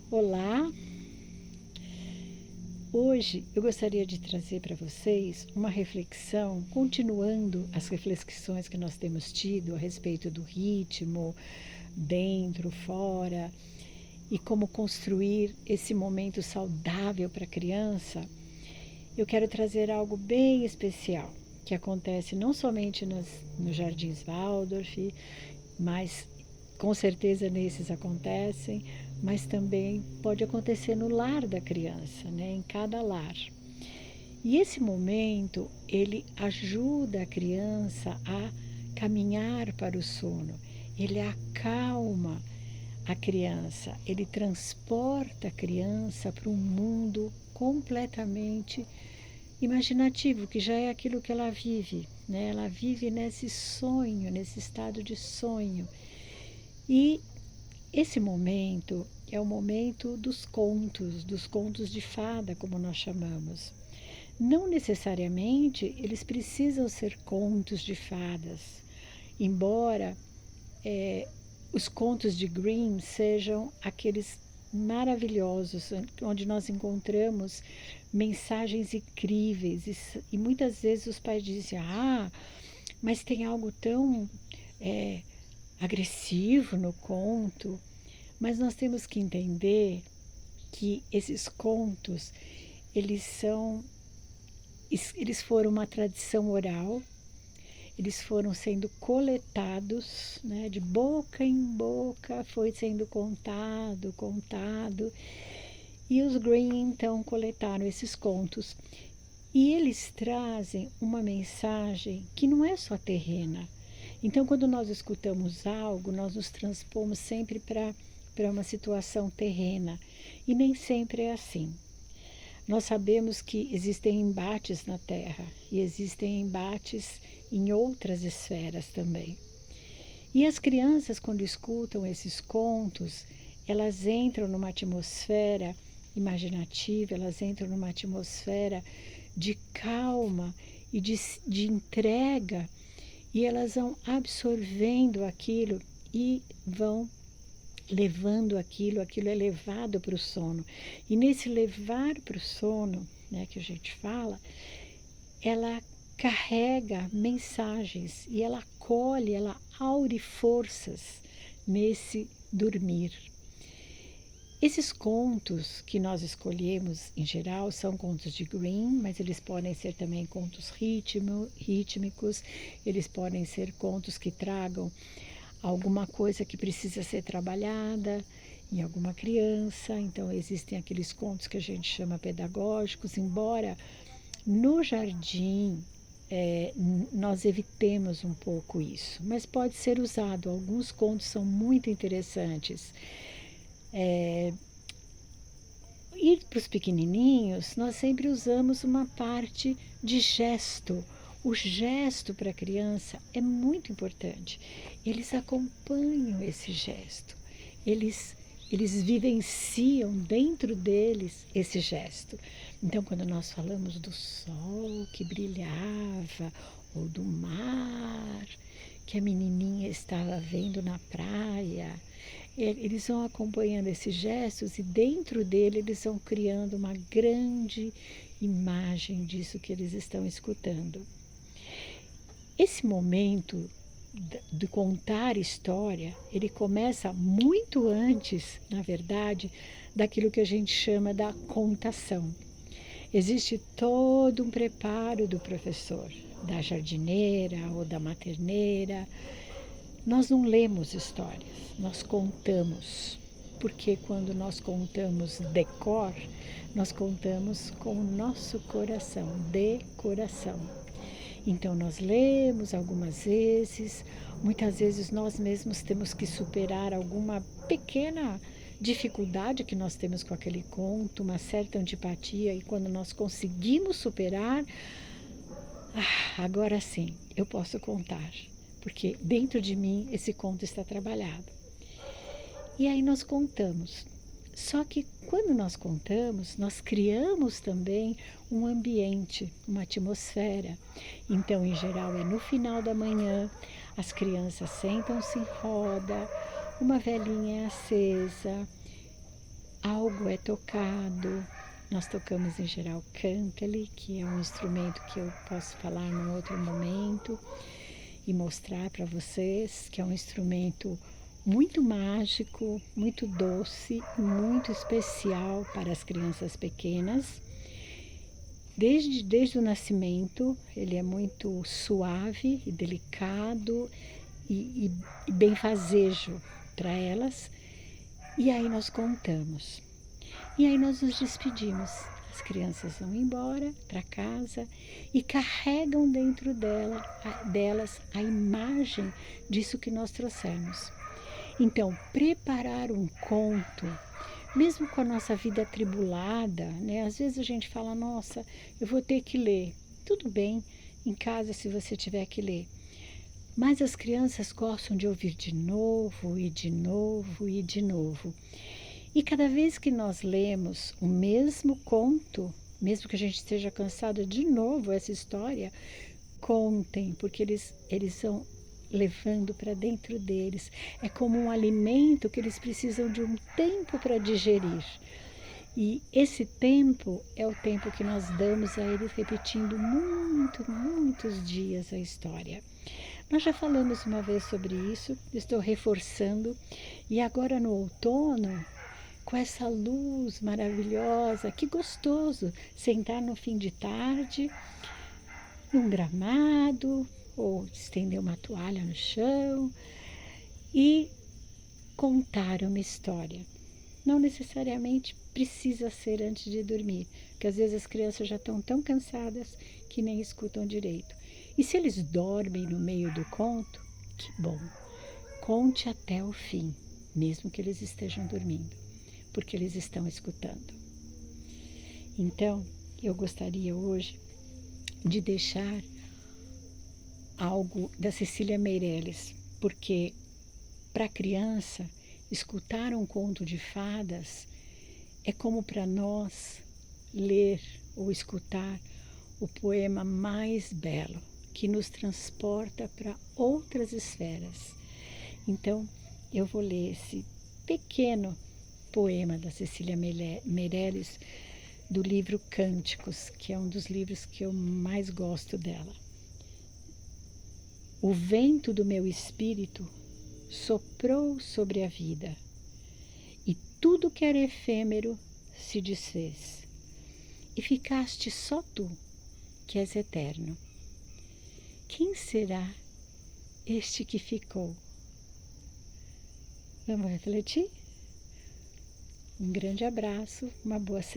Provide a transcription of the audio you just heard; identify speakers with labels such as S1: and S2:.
S1: Olá! Hoje eu gostaria de trazer para vocês uma reflexão, continuando as reflexões que nós temos tido a respeito do ritmo, dentro, fora, e como construir esse momento saudável para a criança. Eu quero trazer algo bem especial, que acontece não somente nos Jardins Waldorf, mas com certeza nesses acontecem, mas também pode acontecer no lar da criança, né? Em cada lar. E esse momento, ele ajuda a criança a caminhar para o sono, ele acalma a criança, ele transporta a criança para um mundo completamente imaginativo, que já é aquilo que ela vive, né? Ela vive nesse sonho, nesse estado de sonho. E esse momento é o momento dos contos de fada, como nós chamamos. Não necessariamente eles precisam ser contos de fadas, embora os contos de Grimm sejam aqueles maravilhosos, onde nós encontramos mensagens incríveis. E muitas vezes os pais dizem, mas tem algo tão agressivo no conto. Mas nós temos que entender que esses contos, eles foram uma tradição oral, eles foram sendo coletados, né, de boca em boca, foi sendo contado, e os Grimm então coletaram esses contos. E eles trazem uma mensagem que não é só terrena. Então, quando nós escutamos algo, nós nos transpomos sempre para uma situação terrena. E nem sempre é assim. Nós sabemos que existem embates na Terra e existem embates em outras esferas também. E as crianças, quando escutam esses contos, elas entram numa atmosfera imaginativa, elas entram numa atmosfera de calma e de entrega, e elas vão absorvendo aquilo e vão levando aquilo é levado para o sono. E nesse levar para o sono, né, que a gente fala, ela carrega mensagens e ela acolhe, ela aure forças nesse dormir. Esses contos que nós escolhemos, em geral, são contos de Grimm, mas eles podem ser também contos rítmicos, eles podem ser contos que tragam alguma coisa que precisa ser trabalhada em alguma criança. Então, existem aqueles contos que a gente chama pedagógicos, embora no jardim nós evitemos um pouco isso, mas pode ser usado. Alguns contos são muito interessantes. Ir para os pequenininhos, nós sempre usamos uma parte de gesto. O gesto para a criança é muito importante. Eles acompanham esse gesto. Eles vivenciam dentro deles esse gesto. Então, quando nós falamos do sol que brilhava, ou do mar que a menininha estava vendo na praia, eles vão acompanhando esses gestos e dentro dele eles vão criando uma grande imagem disso que eles estão escutando. Esse momento de contar história, ele começa muito antes, na verdade, daquilo que a gente chama da contação. Existe todo um preparo do professor, da jardineira ou da materneira. Nós não lemos histórias, nós contamos, porque quando nós contamos de cor, nós contamos com o nosso coração, de coração. Então nós lemos algumas vezes, muitas vezes nós mesmos temos que superar alguma pequena dificuldade que nós temos com aquele conto, uma certa antipatia, e quando nós conseguimos superar, agora sim, eu posso contar, porque dentro de mim esse conto está trabalhado. E aí nós contamos. Só que quando nós contamos, nós criamos também um ambiente, uma atmosfera. Então, em geral, é no final da manhã, as crianças sentam-se em roda, uma velinha é acesa, algo é tocado. Nós tocamos em geral cântale, que é um instrumento que eu posso falar num outro momento e mostrar para vocês, que é um instrumento muito mágico, muito doce, muito especial para as crianças pequenas. Desde o nascimento, ele é muito suave e delicado e benfazejo para elas. E aí nós contamos. E aí nós nos despedimos. As crianças vão embora para casa e carregam dentro delas a imagem disso que nós trouxemos. Então, preparar um conto, mesmo com a nossa vida atribulada, né? Às vezes a gente fala, nossa, eu vou ter que ler. Tudo bem, em casa se você tiver que ler. Mas as crianças gostam de ouvir de novo e de novo e de novo. E cada vez que nós lemos o mesmo conto, mesmo que a gente esteja cansado de novo essa história, contem, porque eles vão levando para dentro deles. É como um alimento que eles precisam de um tempo para digerir. E esse tempo é o tempo que nós damos a eles repetindo muitos dias a história. Nós já falamos uma vez sobre isso, estou reforçando, e agora no outono, com essa luz maravilhosa, que gostoso sentar no fim de tarde, num gramado, ou estender uma toalha no chão e contar uma história. Não necessariamente precisa ser antes de dormir, porque às vezes as crianças já estão tão cansadas que nem escutam direito. E se eles dormem no meio do conto, que bom. Conte até o fim, mesmo que eles estejam dormindo, porque eles estão escutando. Então, eu gostaria hoje de deixar algo da Cecília Meirelles, porque para a criança, escutar um conto de fadas é como para nós ler ou escutar o poema mais belo, que nos transporta para outras esferas. Então, eu vou ler esse pequeno poema da Cecília Meirelles, do livro Cânticos, que é um dos livros que eu mais gosto dela. O vento do meu espírito soprou sobre a vida, e tudo que era efêmero se desfez. E ficaste só tu, que és eterno. Quem será este que ficou? Vamos refletir? Um grande abraço, uma boa semana.